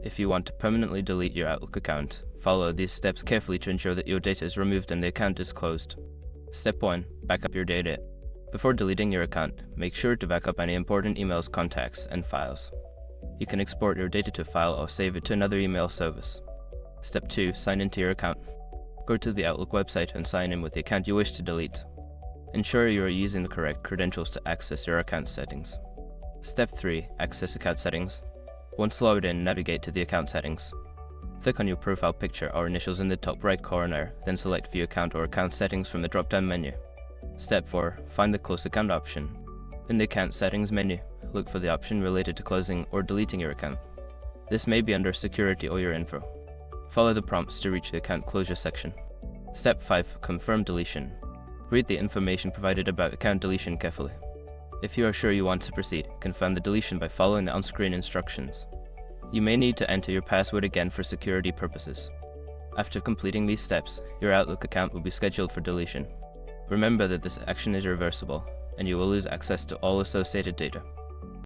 If you want to permanently delete your Outlook account, follow these steps carefully to ensure that your data is removed and the account is closed. Step 1. Back up your data. Before deleting your account, make sure to back up any important emails, contacts, and files. You can export your data to a file or save it to another email service. Step 2. Sign into your account. Go to the Outlook website and sign in with the account you wish to delete. Ensure you are using the correct credentials to access your account settings. Step 3. Access account settings. Once logged in, navigate to the account settings. Click on your profile picture or initials in the top right corner, then select View Account or Account Settings from the drop-down menu. Step 4. Find the Close Account option. In the Account Settings menu, look for the option related to closing or deleting your account. This may be under Security or Your Info. Follow the prompts to reach the Account Closure section. Step 5. Confirm deletion. Read the information provided about account deletion carefully. If you are sure you want to proceed, confirm the deletion by following the on-screen instructions. You may need to enter your password again for security purposes. After completing these steps, your Outlook account will be scheduled for deletion. Remember that this action is reversible, and you will lose access to all associated data.